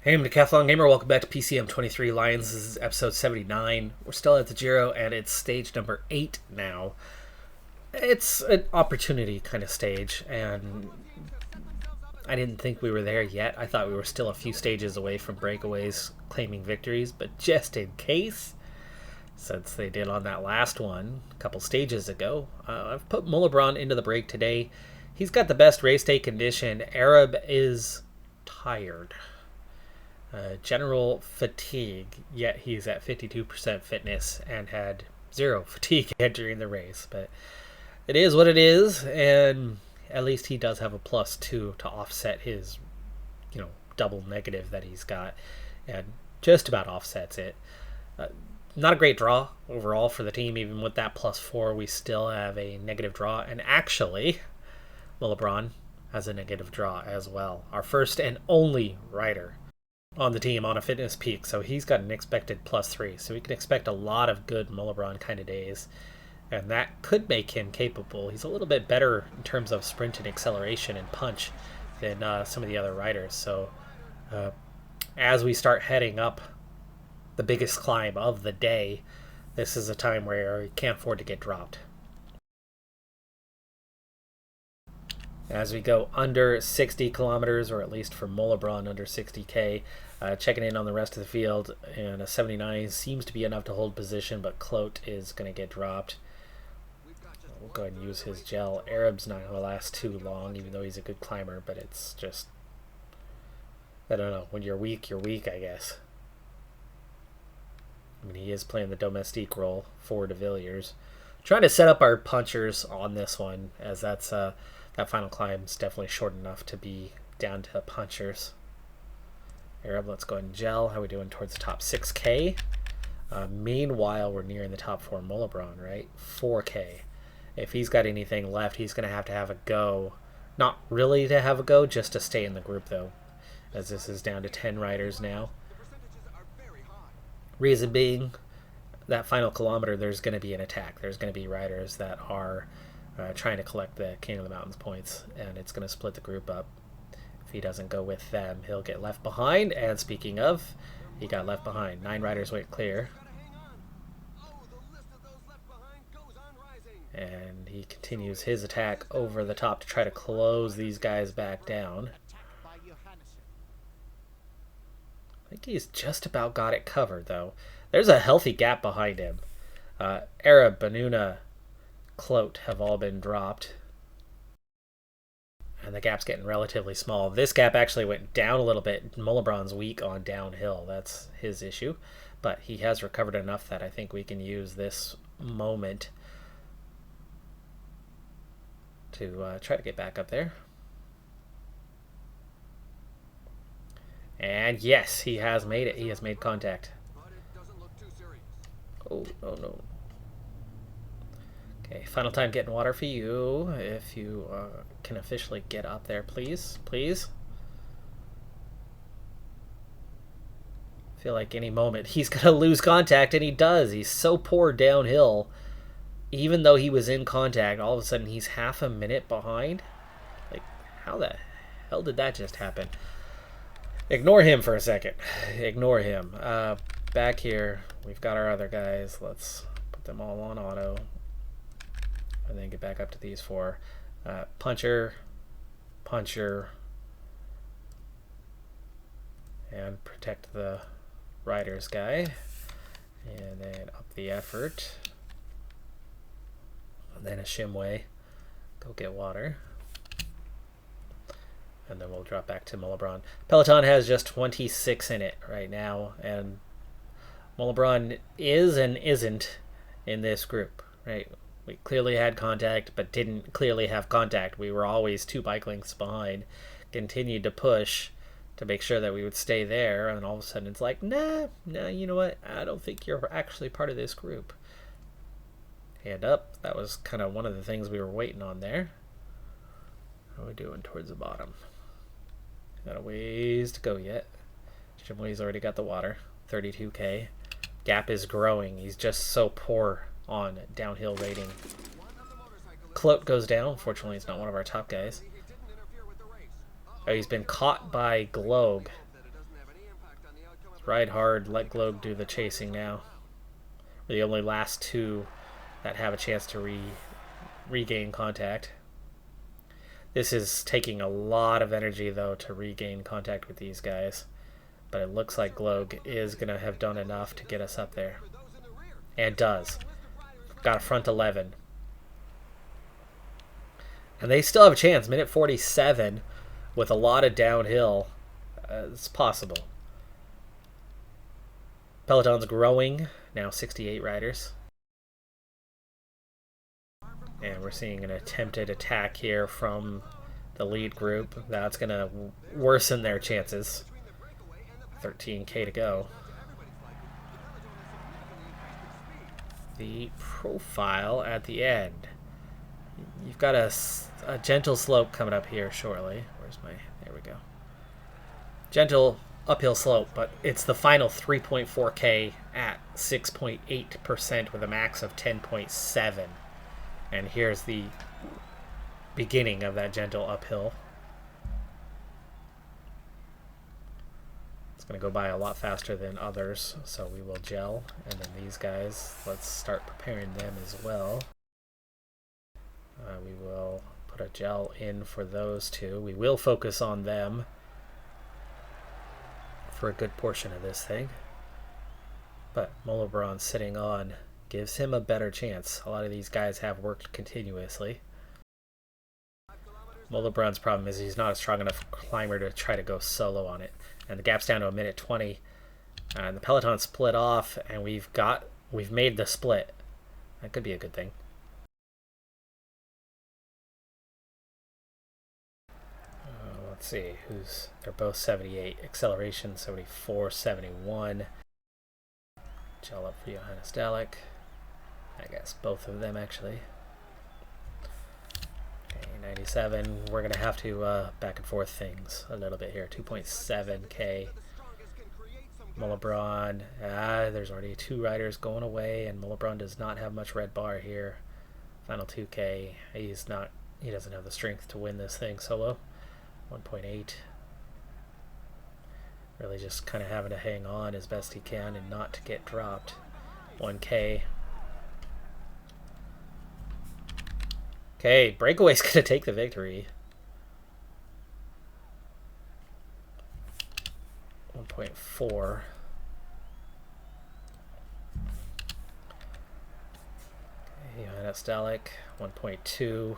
Hey, I'm Decathlon Gamer. Welcome back to PCM23 Lions. This is episode 79. We're still at the Giro, and it's stage number 8 now. It's an opportunity kind of stage, and I didn't think we were there yet. I thought we were still a few stages away from breakaways claiming victories, but just in case, since they did on that last one a couple stages ago, I've put Mullebron into the break today. He's got the best race day condition. Arab is tired. General fatigue, yet he's at 52% fitness and had 0 fatigue entering the race. But it is what it is, and at least he does have a +2 to offset his, double negative that he's got, and just about offsets it. Not a great draw overall for the team. Even with that +4, we still have a negative draw, and actually, Mullebron has a negative draw as well. Our first and only rider on the team on a fitness peak, so he's got an expected +3, so we can expect a lot of good Mullebron kind of days, and that could make him capable. He's a little bit better in terms of sprint and acceleration and punch than some of the other riders, so as we start heading up the biggest climb of the day, this is a time where you can't afford to get dropped. As we go under 60 kilometers, or at least for Mullebron under 60k, checking in on the rest of the field, and a 79 seems to be enough to hold position, but Clote is going to get dropped. We'll go ahead and use his gel. Arab's not going to last too long, even though he's a good climber, but it's just, I don't know, when you're weak, I guess. I mean, he is playing the domestique role for De Villiers. Trying to set up our punchers on this one, as that's that final climb is definitely short enough to be down to punchers. Arab, let's go ahead and gel. How are we doing towards the top 6k? Meanwhile, we're nearing the top 4 Mullebron, right? 4k. If he's got anything left, he's going to have a go. Not really to have a go, just to stay in the group, though, as this is down to 10 riders now. Reason being, that final kilometer, there's going to be an attack. There's going to be riders that are trying to collect the King of the Mountains points, and it's going to split the group up. If he doesn't go with them, he'll get left behind, and speaking of, he got left behind. 9 riders went clear. And he continues his attack over the top to try to close these guys back down. I think he's just about got it covered, though. There's a healthy gap behind him. Arab, Banuna, Clote have all been dropped, and the gap's getting relatively small. This gap actually went down a little bit. Mullebron's weak on downhill. That's his issue, but he has recovered enough that I think we can use this moment to try to get back up there. And yes, he has made it. He has made contact. Oh no. Okay, final time getting water for you. If you can officially get up there, please. Please. I feel like any moment he's going to lose contact, and he does. He's so poor downhill. Even though he was in contact, all of a sudden he's half a minute behind. Like, how the hell did that just happen? Ignore him for a second. Ignore him. Back here, we've got our other guys. Let's put them all on auto. And then get back up to these 4. Puncher, and protect the riders guy. And then up the effort. And then a shimway. Go get water. And then we'll drop back to Mullebron. Peloton has just 26 in it right now, and Mullebron is and isn't in this group, right? We clearly had contact, but didn't clearly have contact. We were always 2 bike lengths behind. Continued to push to make sure that we would stay there, and all of a sudden it's like, nah, you know what? I don't think you're actually part of this group. Hand up. That was kind of one of the things we were waiting on there. How are we doing towards the bottom? Got a ways to go yet. Shimway's already got the water. 32k. Gap is growing. He's just so poor on downhill rating. Clote goes down. Unfortunately, he's not one of our top guys. Oh, he's been caught by Globe. Ride hard, let Globe do the chasing now. We're the only last two that have a chance to regain contact. This is taking a lot of energy, though, to regain contact with these guys. But it looks like Globe is going to have done enough to get us up there. And does. Got a front 11. And they still have a chance. Minute 47 with a lot of downhill. It's possible. Peloton's growing. Now 68 riders. And we're seeing an attempted attack here from the lead group. That's going to worsen their chances. 13K to go. The profile at the end. You've got a gentle slope coming up here shortly. Where's my... There we go. Gentle uphill slope, but it's the final 3.4K at 6.8% with a max of 10.7. And here's the beginning of that gentle uphill. It's going to go by a lot faster than others, so we will gel. And then these guys, let's start preparing them as well. We will put a gel in for those two. We will focus on them for a good portion of this thing. But Molobron sitting on gives him a better chance. A lot of these guys have worked continuously. Molobron's problem is he's not a strong enough climber to try to go solo on it. And the gap's down to a minute 20. And the Peloton split off, and we've made the split. That could be a good thing. Let's see, they're both 78. Acceleration 74, 71. Gel up for Johannes Dalek. I guess both of them actually. Okay, 97. We're gonna have to back and forth things a little bit here. 2.7K. Molobron. There's already 2 riders going away, and Molobron does not have much red bar here. Final 2K. He doesn't have the strength to win this thing solo. 1.8. Really just kind of having to hang on as best he can and not to get dropped. 1K. Okay, Breakaway's going to take the victory. 1.4. Johannes Dalek, 1.2.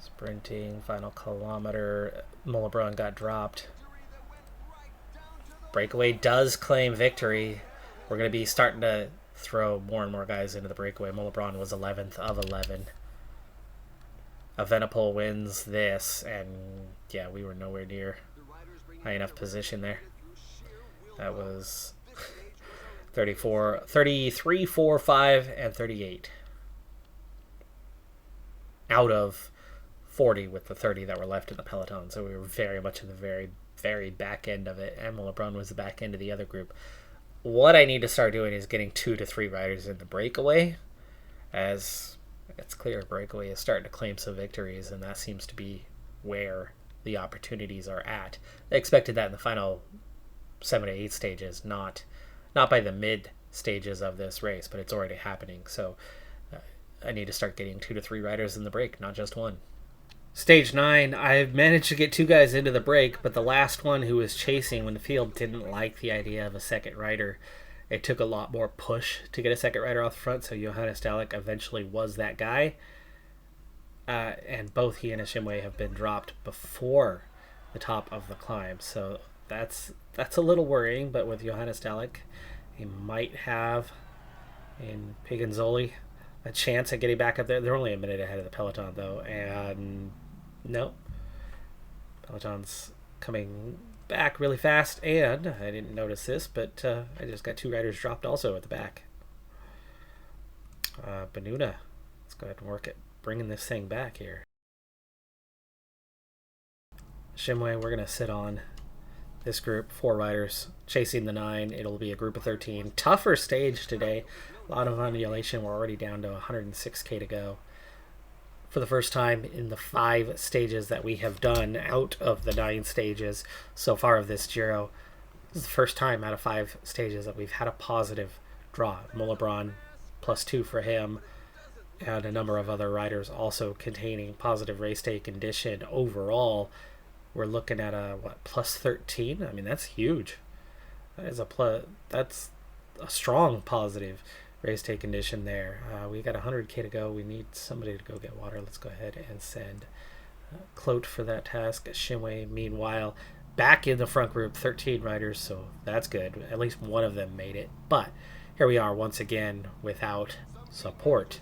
Sprinting, final kilometer. Molobron got dropped. Breakaway does claim victory. We're going to be starting to throw more and more guys into the breakaway. Molobron was 11th of 11. Evenepoel wins this, and yeah, we were nowhere near high enough position there. That was 33, 4, 5, and 38. Out of 40 with the 30 that were left in the peloton, so we were very much in the very, very back end of it, and Molobron was the back end of the other group. What I need to start doing is getting 2 to 3 riders in the breakaway, as it's clear breakaway is starting to claim some victories, and that seems to be where the opportunities are at. I expected that in the final 7 to 8 stages, not by the mid stages of this race, but it's already happening, so I need to start getting 2 to 3 riders in the break, not just 1. Stage 9, I've managed to get 2 guys into the break, but the last one who was chasing when the field didn't like the idea of a second rider. It took a lot more push to get a second rider off the front, so Johannes Dalek eventually was that guy. And both he and Ishimwe have been dropped before the top of the climb, so that's a little worrying, but with Johannes Dalek, he might have, in Piganzoli, a chance at getting back up there. They're only a minute ahead of the peloton, though, and no. Peloton's coming back really fast, and I didn't notice this, but I just got 2 riders dropped also at the back. Benuna, let's go ahead and work at bringing this thing back here. Shimway, we're going to sit on this group, 4 riders chasing the 9. It'll be a group of 13. Tougher stage today. A lot of undulation. We're already down to 106K to go. for the first time in the 5 stages that we have done out of the 9 stages so far of this Giro. This is the first time out of 5 stages that we've had a positive draw. Molebron +2 for him, and a number of other riders also containing positive race day condition. Overall, we're looking at a +13. I mean, that's huge. That is that's a strong positive race day condition there. We got 100k to go. We need somebody to go get water. Let's go ahead and send Clote for that task. Shinwei, meanwhile, back in the front group, 13 riders, so that's good. At least one of them made it. But here we are once again without support.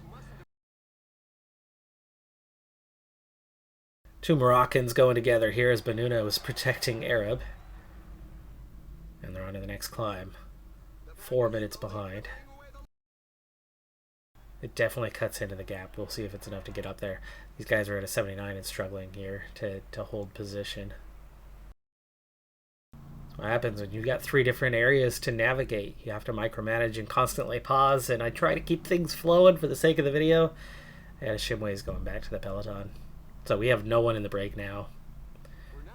2 Moroccans going together here as Benuna is protecting Arab. And they're on to the next climb. 4 minutes behind. It definitely cuts into the gap. We'll see if it's enough to get up there. These guys are at a 79 and struggling here to hold position. That's what happens when you got 3 different areas to navigate. You have to micromanage and constantly pause, and I try to keep things flowing for the sake of the video. And Shinwei is going back to the peloton. So we have no one in the break now,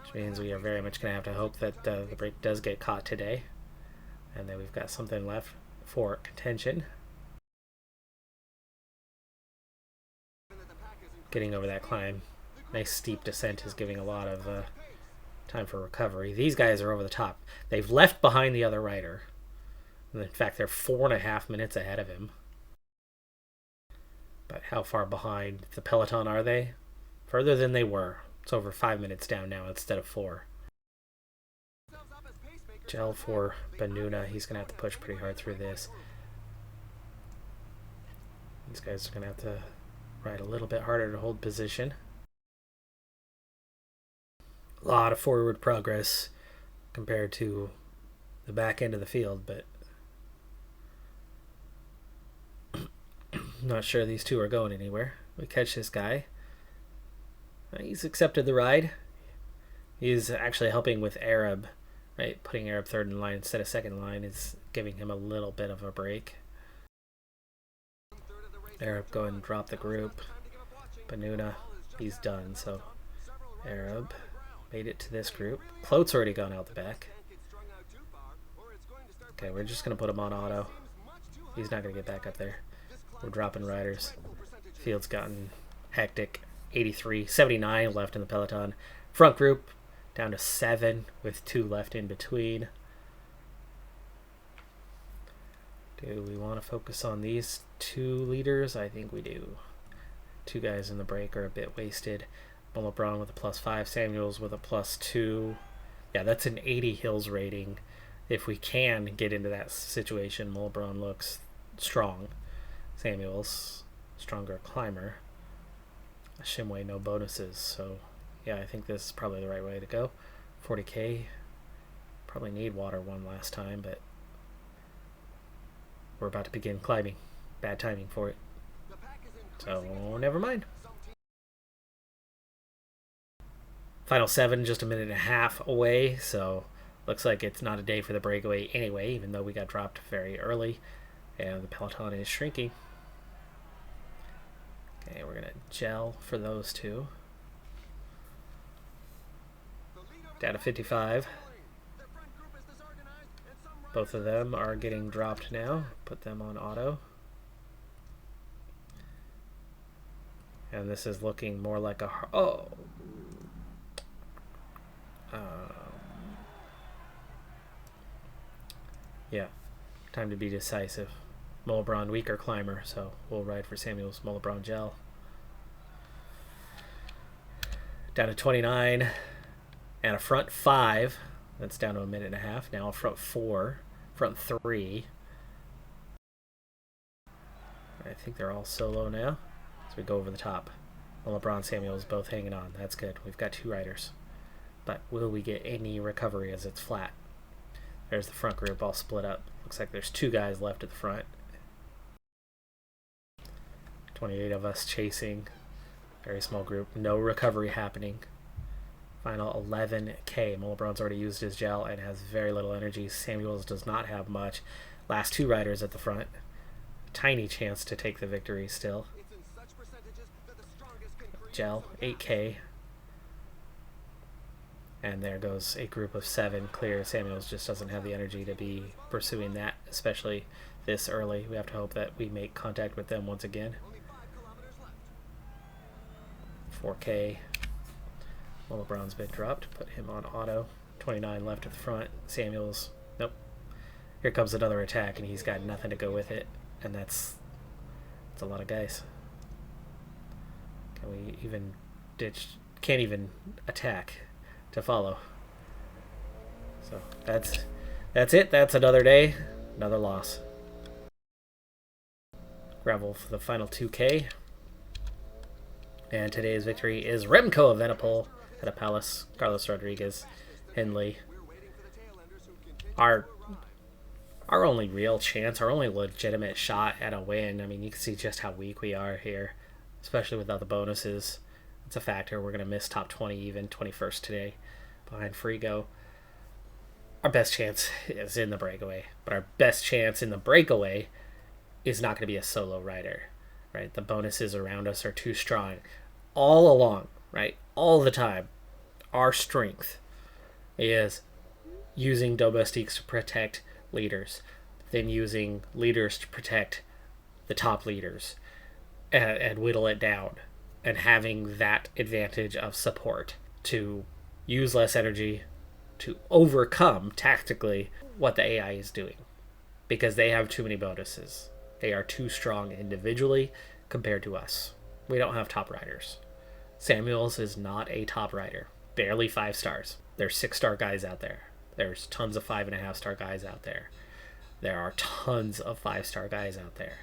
which means we are very much going to have to hope that the break does get caught today, and that we've got something left for contention. Getting over that climb. Nice steep descent is giving a lot of time for recovery. These guys are over the top. They've left behind the other rider. In fact, they're 4.5 minutes ahead of him. But how far behind the peloton are they? Further than they were. It's over 5 minutes down now instead of 4. Gel for Benuna. He's going to have to push pretty hard through this. These guys are going to have to ride a little bit harder to hold position. A lot of forward progress compared to the back end of the field, but I'm not sure these two are going anywhere. We catch this guy. He's accepted the ride. He's actually helping with Arab, right? Putting Arab third in line instead of second line is giving him a little bit of a break. Arab go and drop the group. Benuna, he's done, so Arab made it to this group. Clote's already gone out the back. Okay, we're just going to put him on auto. He's not going to get back up there. We're dropping riders. Field's gotten hectic. 83, 79 left in the peloton. Front group down to 7 with 2 left in between. Do we want to focus on these 2 leaders? I think we do. 2 guys in the break are a bit wasted. Molebron with a +5, Samuels with a +2. Yeah, that's an 80 hills rating. If we can get into that situation, Molebron looks strong. Samuels, stronger climber. Shinwei, no bonuses, so yeah, I think this is probably the right way to go. 40k, probably need water one last time, but we're about to begin climbing. Bad timing for it, so never mind. Final 7, just a minute and a half away, so looks like it's not a day for the breakaway anyway, even though we got dropped very early, and the peloton is shrinking. Okay, we're going to gel for those 2. Down to 55. Both of them are getting dropped now. Put them on auto. And this is looking more like a... Oh! Yeah, time to be decisive. Molebron, weaker climber, so we'll ride for Samuel's Molebron gel. Down to 29, and a front 5. That's down to a minute and a half. Now a front 4, front 3. I think they're all solo now. So we go over the top. Molebron, Samuel's both hanging on. That's good. We've got 2 riders. But will we get any recovery as it's flat? There's the front group all split up. Looks like there's 2 guys left at the front. 28 of us chasing. Very small group. No recovery happening. Final 11k. Molebron's already used his gel and has very little energy. Samuels does not have much. Last 2 riders at the front. Tiny chance to take the victory still. gel, 8K. And there goes a group of 7 clear. Samuels just doesn't have the energy to be pursuing that, especially this early. We have to hope that we make contact with them once again. 4K. Well, LeBron's been dropped. Put him on auto. 29 left at the front. Samuels, nope. Here comes another attack, and he's got nothing to go with it. And that's a lot of guys. Can we even ditch? Can't even attack to follow. So that's it. That's another day, another loss. Gravel for the final 2K. And today's victory is Remco of Venipol at a Palace, Carlos Rodriguez, Hindley. Our only real chance, our only legitimate shot at a win. I mean, you can see just how weak we are here, especially without the bonuses. It's a factor. We're going to miss top 20 even, 21st today, behind Frigo. Our best chance is in the breakaway, but our best chance in the breakaway is not going to be a solo rider, right? The bonuses around us are too strong. All along, right? All the time, our strength is using domestiques to protect leaders, then using leaders to protect the top leaders, and whittle it down, and having that advantage of support to use less energy to overcome tactically what the AI is doing, because they have too many bonuses. They are too strong individually compared to us. We don't have top riders. Samuels is not a top rider. Barely 5 stars. There's 6-star guys out there. There's tons of 5.5-star guys out there. There are tons of 5-star guys out there.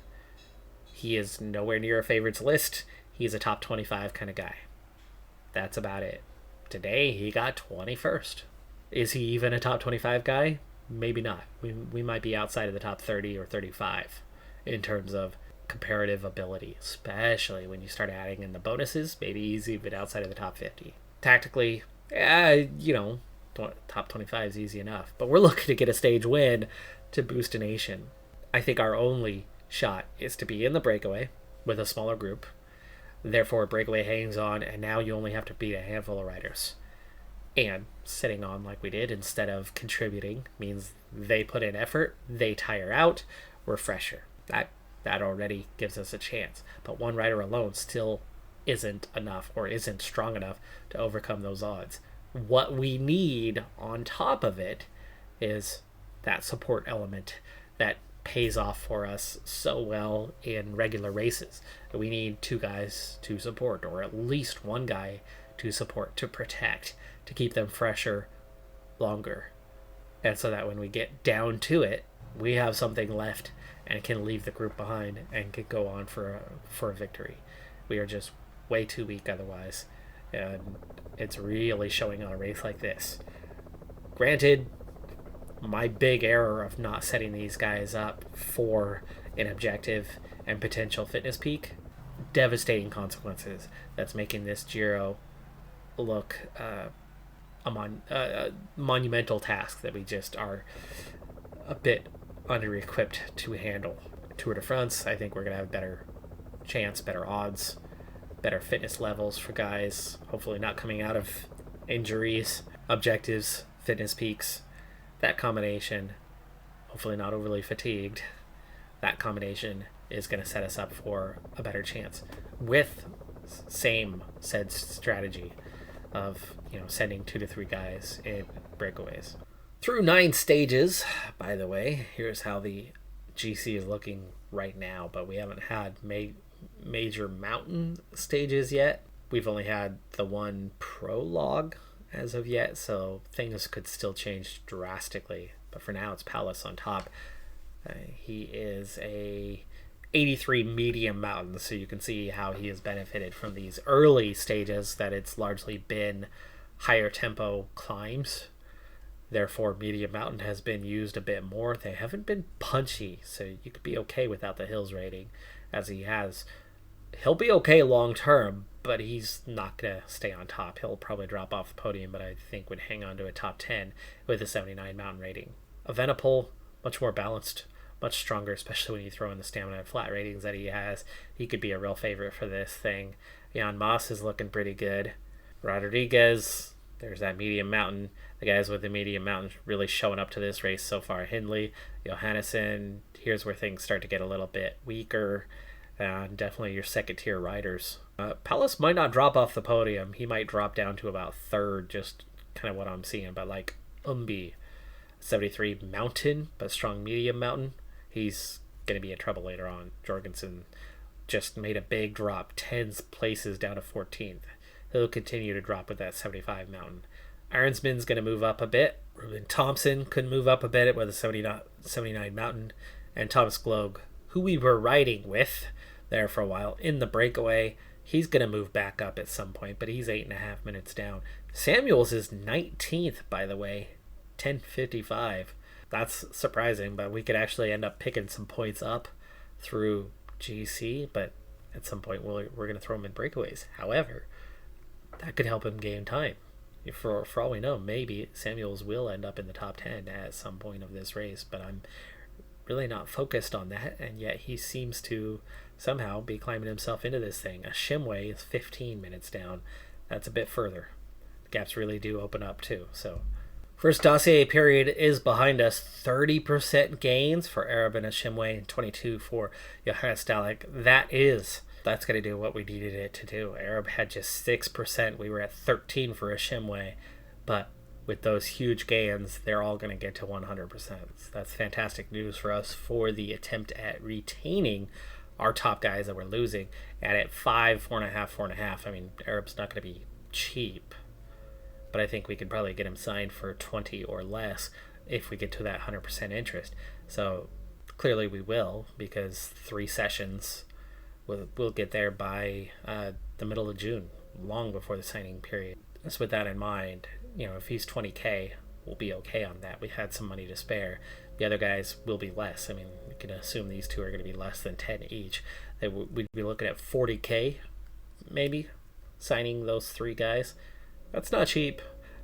He is nowhere near a favorites list. He's a top 25 kind of guy. That's about it. Today, he got 21st. Is he even a top 25 guy? Maybe not. We might be outside of the top 30 or 35 in terms of comparative ability, especially when you start adding in the bonuses. Maybe he's even outside of the top 50. Tactically, top 25 is easy enough, but we're looking to get a stage win to boost a nation. I think our only shot is to be in the breakaway with a smaller group. Therefore, breakaway hangs on, and now you only have to beat a handful of riders. And sitting on like we did instead of contributing means they put in effort, they tire out, we're fresher. That already gives us a chance. But one rider alone still isn't enough, or isn't strong enough to overcome those odds. What we need on top of it is that support element that pays off for us so well in regular races. We need 2 guys to support, or at least 1 guy to support, to protect, to keep them fresher longer. And so that when we get down to it, we have something left and can leave the group behind and can go on for a victory. We are just way too weak otherwise, and it's really showing on a race like this. Granted, my big error of not setting these guys up for an objective and potential fitness peak, devastating consequences. That's making this Giro look a monumental task that we just are a bit under-equipped to handle. Tour de France, I think we're going to have better chance, better odds, better fitness levels for guys, hopefully not coming out of injuries, objectives, fitness peaks. That combination, hopefully not overly fatigued, that combination is going to set us up for a better chance with same said strategy of sending 2 to 3 guys in breakaways. Through 9 stages, by the way, here's how the GC is looking right now, but we haven't had major mountain stages yet. We've only had the 1 prologue as of yet, so things could still change drastically. But for now, it's Palace on top. He is a 83 medium mountain, so you can see how he has benefited from these early stages, that it's largely been higher tempo climbs. Therefore, medium mountain has been used a bit more. They haven't been punchy, so you could be okay without the hills rating, as he has. He'll be okay long term, but he's not going to stay on top. He'll probably drop off the podium, but I think would hang on to a top 10 with a 79 mountain rating. Evenepoel, much more balanced, much stronger, especially when you throw in the stamina and flat ratings that he has. He could be a real favorite for this thing. Jan Moss is looking pretty good. Rodriguez, there's that medium mountain. The guys with the medium mountain really showing up to this race so far. Hindley, Johannesson, here's where things start to get a little bit weaker. Definitely your second tier riders. Pellis might not drop off the podium. He might drop down to about third, just kind of what I'm seeing. But like Umbi, 73 mountain, but strong medium mountain, he's going to be in trouble later on. Jorgensen just made a big drop, 10 places down to 14th. He'll continue to drop with that 75 mountain. Ironsman's going to move up a bit. Ruben Thompson could move up a bit with a 79 mountain. And Thomas Gloag, who we were riding with there for a while in the breakaway, he's going to move back up at some point, but he's 8.5 minutes down. Samuels is 19th, by the way, 10:55. That's surprising, but we could actually end up picking some points up through GC, but at some point we're going to throw him in breakaways. However, that could help him gain time. For all we know, maybe Samuels will end up in the top 10 at some point of this race, but I'm really not focused on that, and yet he seems to somehow be climbing himself into this thing. A Shimway is 15 minutes down. That's a bit further. The gaps really do open up too. So first Dossier period is behind us. 30% gains for Arab and a Shimway, and 22 for Johannes Dalek. That's going to do what we needed it to do. Arab had just 6%. We were at 13 for a Shimway. But with those huge gains, they're all going to get to 100%. That's fantastic news for us for the attempt at retaining our top guys that we're losing. And at 5, 4.5, 4.5, I mean, Arab's not going to be cheap. But I think we could probably get him signed for 20 or less if we get to that 100% interest. So clearly we will, because 3 sessions... We'll get there by the middle of June, long before the signing period. Just with that in mind, if he's 20K, we'll be okay on that. We had some money to spare. The other guys will be less. I mean, we can assume these two are going to be less than 10 each. We'd be looking at 40K, maybe, signing those 3 guys. That's not cheap,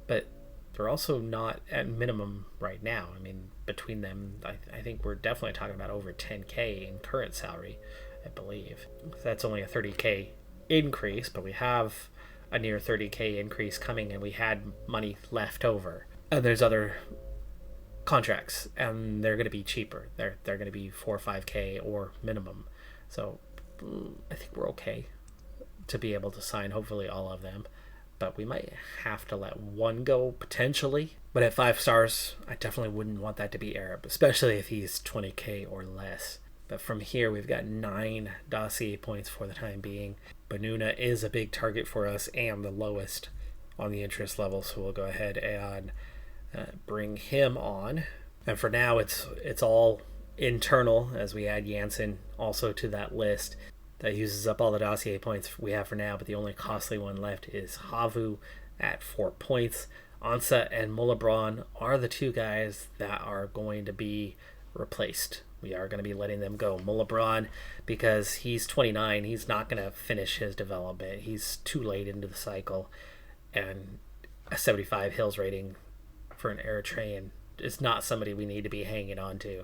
but they're also not at minimum right now. I mean, between them, I think we're definitely talking about over 10K in current salary, I believe. That's only a 30K increase, but we have a near 30K increase coming, and we had money left over. And there's other contracts, and they're going to be cheaper. They're going to be 4 or 5K or minimum. So I think we're okay to be able to sign hopefully all of them. But we might have to let one go potentially. But at 5 stars, I definitely wouldn't want that to be Arab, especially if he's 20K or less. But from here, we've got 9 Dossier points for the time being. Benuna is a big target for us and the lowest on the interest level, so we'll go ahead and bring him on. And for now, it's all internal as we add Janssen also to that list. That uses up all the Dossier points we have for now, but the only costly one left is Havu at 4 points. Ansa and Mullabron are the 2 guys that are going to be replaced. We are going to be letting them go. Mullabron, because he's 29, he's not going to finish his development. He's too late into the cycle, and a 75 hills rating for an Eritrean is not somebody we need to be hanging on to.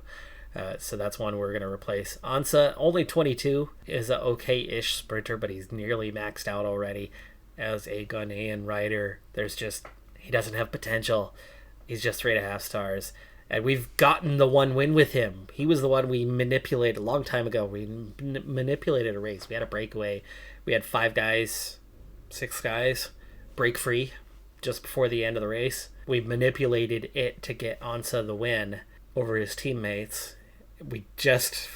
So that's one we're going to replace. Ansa, only 22, is an okay-ish sprinter, but he's nearly maxed out already as a Ghanaian rider. He doesn't have potential. He's just 3.5 stars. And we've gotten the 1 win with him. He was the one we manipulated a long time ago. We manipulated a race. We had a breakaway. We had 5 guys, 6 guys, break free just before the end of the race. We manipulated it to get Ansa the win over his teammates. We just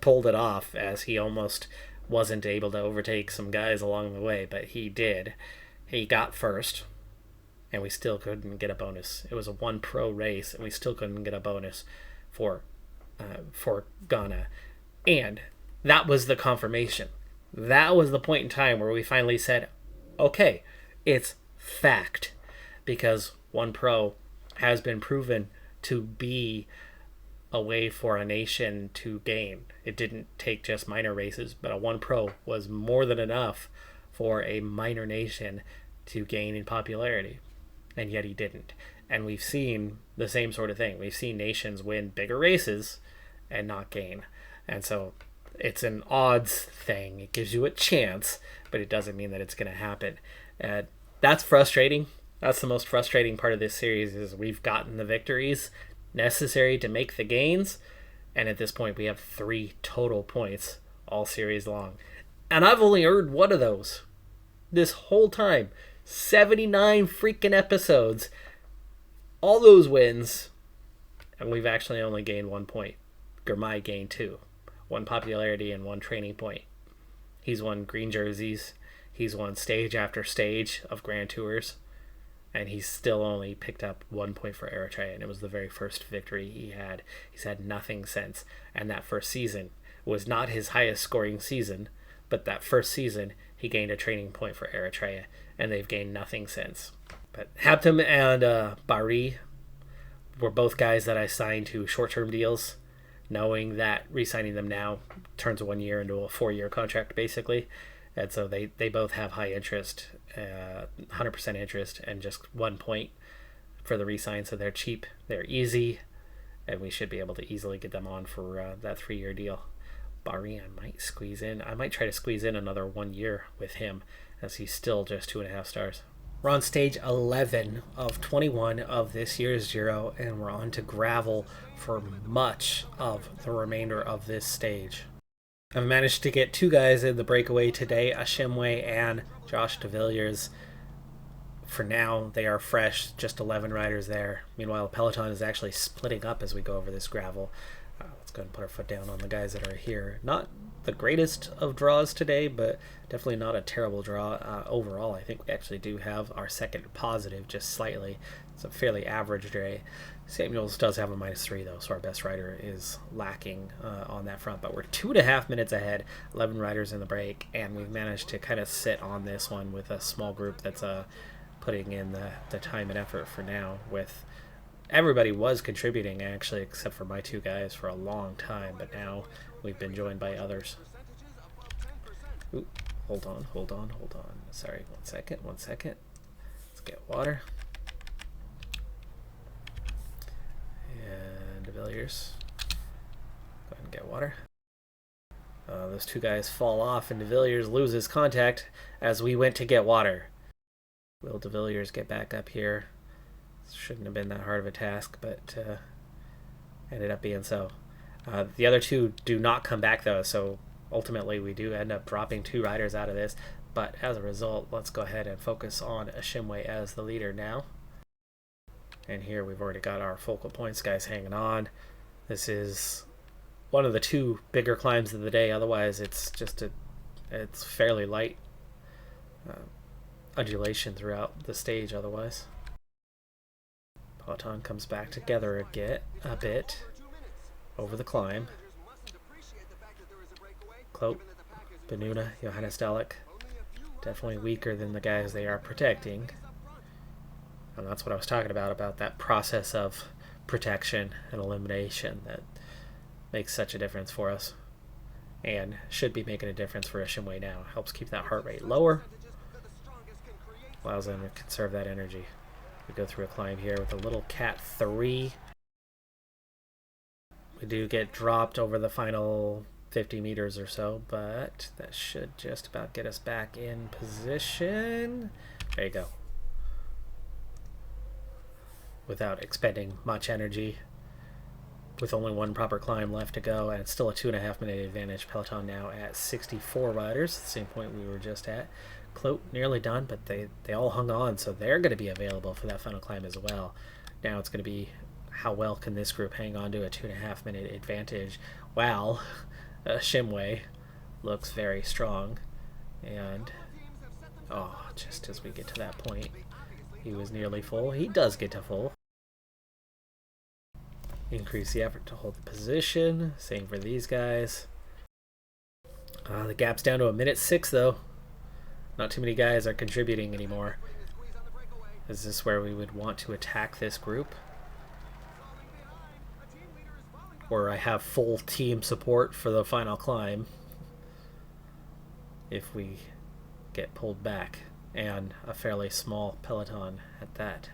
pulled it off, as he almost wasn't able to overtake some guys along the way, but he did. He got first, and we still couldn't get a bonus. It was a 1 pro race, and we still couldn't get a bonus for Ghana. And that was the confirmation. That was the point in time where we finally said, okay, it's fact, because 1 pro has been proven to be a way for a nation to gain. It didn't take just minor races, but a 1 pro was more than enough for a minor nation to gain in popularity. And yet he didn't. And we've seen the same sort of thing. We've seen nations win bigger races and not gain. And so it's an odds thing. It gives you a chance, but it doesn't mean that it's going to happen. And that's frustrating. That's the most frustrating part of this series is we've gotten the victories necessary to make the gains, and at this point we have 3 total points all series long. And I've only earned one of those this whole time. 79 freaking episodes. All those wins, and we've actually only gained 1 point. Germay gained 2. 1 popularity and 1 training point. He's won green jerseys. He's won stage after stage of Grand Tours. And he's still only picked up 1 point for Eritrea, and it was the very first victory he had. He's had nothing since. And that first season was not his highest scoring season, but that first season he gained a training point for Eritrea, and they've gained nothing since. But Haptem and Bari were both guys that I signed to short-term deals, knowing that re-signing them now turns 1 year into a 4-year contract, basically. And so they both have high interest, 100% interest, and just 1 point for the re-sign. So they're cheap, they're easy, and we should be able to easily get them on for that 3-year deal. Bari, I might try to squeeze in another 1 year with him, as he's still just 2.5 stars. We're on stage 11 of 21 of this year's Giro, and we're on to gravel for much of the remainder of this stage. I've managed to get 2 guys in the breakaway today, Ashimwe and Josh de Villiers. For now, they are fresh, just 11 riders there. Meanwhile, Peloton is actually splitting up as we go over this gravel. Let's go ahead and put our foot down on the guys that are here. Not the greatest of draws today, but definitely not a terrible draw. Overall, I think we actually do have our second positive, just slightly. It's a fairly average day. Samuels does have a -3, though, so our best rider is lacking on that front. But we're 2.5 minutes ahead, 11 riders in the break, and we've managed to kind of sit on this one with a small group that's putting in the time and effort for now. With everybody was contributing, actually, except for my 2 guys for a long time, but now we've been joined by others. Ooh, hold on. Sorry, one second. Let's get water. And de Villiers, go ahead and get water. Those 2 guys fall off, and de Villiers loses contact as we went to get water. Will de Villiers get back up here? Shouldn't have been that hard of a task, but ended up being so. The other 2 do not come back, though, so ultimately we do end up dropping 2 riders out of this. But as a result, let's go ahead and focus on Ashimwe as the leader now. And here we've already got our focal points guys hanging on. This is one of the 2 bigger climbs of the day. Otherwise, it's just it's fairly light undulation throughout the stage otherwise. Peloton comes back together a bit over the climb. Klopp, Benuna, Johannes Dalek, definitely weaker than the guys they are protecting. And that's what I was talking about that process of protection and elimination that makes such a difference for us. And should be making a difference for Ashimwe now. Helps keep that heart rate lower. Allows them to conserve that energy. We go through a climb here with a little cat 3. We do get dropped over the final 50 meters or so, but that should just about get us back in position. There you go. Without expending much energy, with only 1 proper climb left to go, and it's still a 2.5 minute advantage. Peloton now at 64 riders, the same point we were just at. Clote nearly done, but they all hung on, so they're going to be available for that final climb as well. Now it's going to be how well can this group hang on to a 2.5 minute advantage. Wow, Ashimwe looks very strong, and just as we get to that point, he was nearly full. He does get to full. Increase the effort to hold the position. Same for these guys. The gap's down to a minute 6, though. Not too many guys are contributing anymore. Is this where we would want to attack this group? Or I have full team support for the final climb if we get pulled back, and a fairly small peloton at that.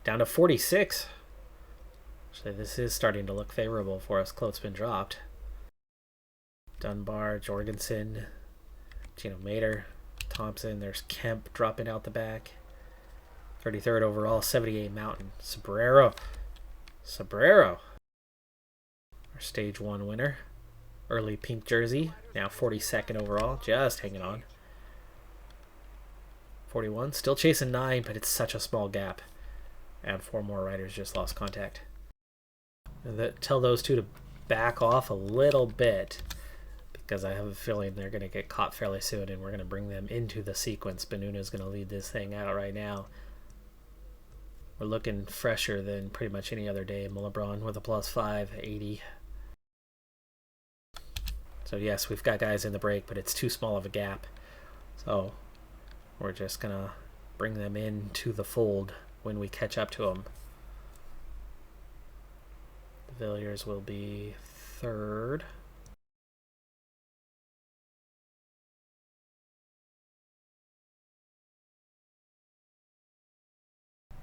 Down to 46. Actually, this is starting to look favorable for us. Klotzman dropped. Dunbar, Jorgensen, Gino Mater, Thompson. There's Kemp dropping out the back. 33rd overall, 78 Mountain. Sobrero. Our stage 1 winner. Early pink jersey. Now 42nd overall. Just hanging on. 41. Still chasing 9, but it's such a small gap. And 4 more riders just lost contact. Tell those two to back off a little bit, because I have a feeling they're going to get caught fairly soon, and we're going to bring them into the sequence. Benuna's going to lead this thing out right now. We're looking fresher than pretty much any other day. Mullebron with a +5, 80. So yes, we've got guys in the break, but it's too small of a gap. So we're just going to bring them into the fold when we catch up to them. De Villiers will be 3rd.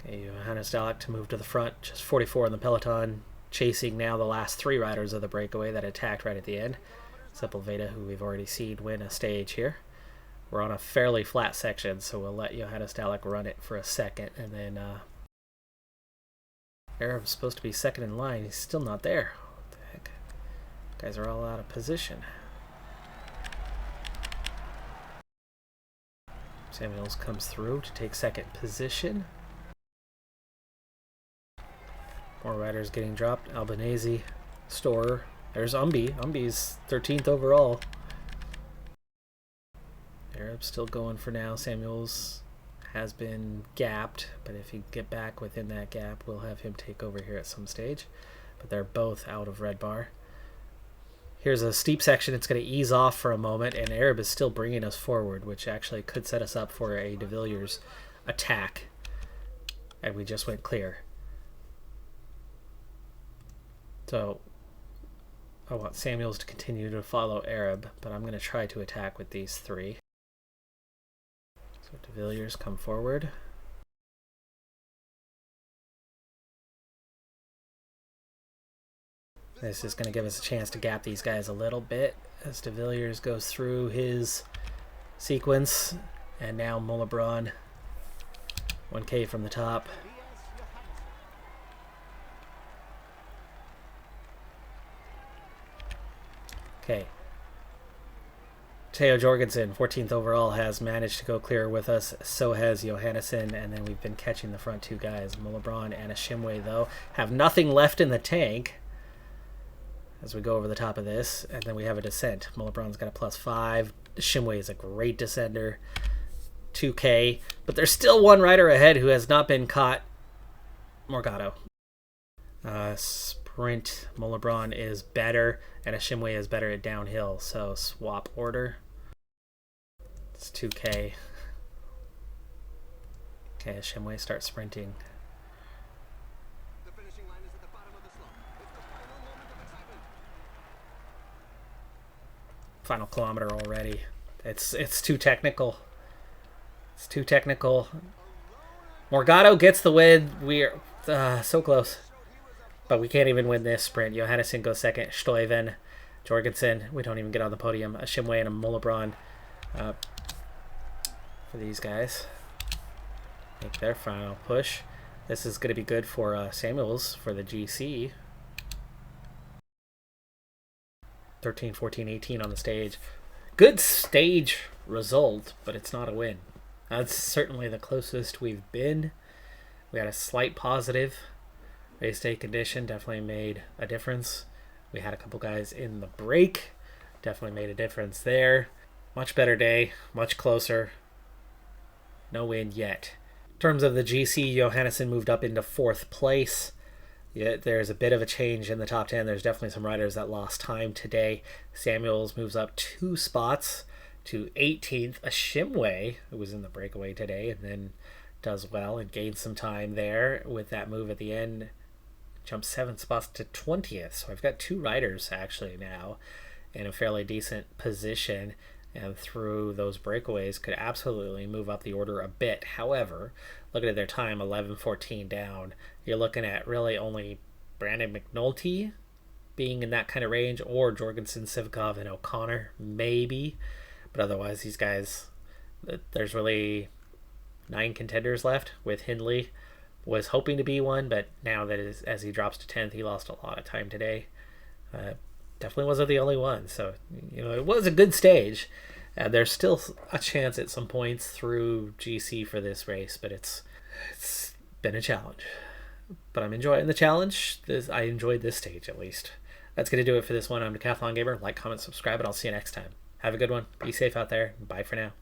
Okay, Johannes Dalek to move to the front, just 44 in the peloton, chasing now the last 3 riders of the breakaway that attacked right at the end. Sepulveda, who we've already seen win a stage here. We're on a fairly flat section, so we'll let Johannes Dalek run it for a second, and then Arab's supposed to be second in line. He's still not there. What the heck? Guys are all out of position. Samuels comes through to take second position. More riders getting dropped. Albanese, Storer. There's Umby. Umby's 13th overall. Arab's still going for now. Samuels has been gapped, but if he get back within that gap, we'll have him take over here at some stage. But they're both out of red bar. Here's a steep section. It's going to ease off for a moment, and Arab is still bringing us forward, which actually could set us up for a De Villiers attack. And we just went clear. So I want Samuels to continue to follow Arab, but I'm going to try to attack with these 3. So De Villiers come forward. This is going to give us a chance to gap these guys a little bit as De Villiers goes through his sequence. And now Mullebron, 1K from the top. Okay. Theo Jorgensen, 14th overall, has managed to go clear with us. So has Johannesson, and then we've been catching the front 2 guys. Mullebron and Ashimwe, though, have nothing left in the tank as we go over the top of this. And then we have a descent. Mullebron's got a +5. Ashimwe is a great descender. 2K. But there's still 1 rider ahead who has not been caught. Morgado. Sprint. Mullebron is better, and Ashimwe is better at downhill. So swap order. It's 2K. Okay, Ashimwe starts sprinting. The finishing line is at the bottom of the slope. It's the final moment of excitement. Final kilometer already. It's too technical. It's too technical. Morgado gets the win. We're so close. But we can't even win this sprint. Johannesson goes second. Stuyven, Jorgensen. We don't even get on the podium. Ashimwe and a Mullebron for these guys. Make their final push. This is going to be good for Samuels for the GC. 13, 14, 18 on the stage. Good stage result, but it's not a win. That's certainly the closest we've been. We had a slight positive. Race day condition definitely made a difference. We had a couple guys in the break. Definitely made a difference there. Much better day. Much closer. No win yet. In terms of the GC, Johannesson moved up into 4th place. Yeah, there's a bit of a change in the top 10. There's definitely some riders that lost time today. Samuels moves up 2 spots to 18th. Ashimwe, who was in the breakaway today, and then does well and gains some time there with that move at the end. Jumps 7 spots to 20th. So I've got 2 riders actually now in a fairly decent position, and through those breakaways could absolutely move up the order a bit. However, looking at their time, 11:14 down, you're looking at really only Brandon McNulty being in that kind of range, or Jorgensen, Sivakov, and O'Connor, maybe. But otherwise, these guys, there's really 9 contenders left, with Hindley was hoping to be one, but now that as he drops to 10th, he lost a lot of time today. Definitely wasn't the only one. So, it was a good stage. There's still a chance at some points through GC for this race, but it's been a challenge. But I'm enjoying the challenge. I enjoyed this stage, at least. That's going to do it for this one. I'm Decathlon Gamer. Like, comment, subscribe, and I'll see you next time. Have a good one. Be safe out there. Bye for now.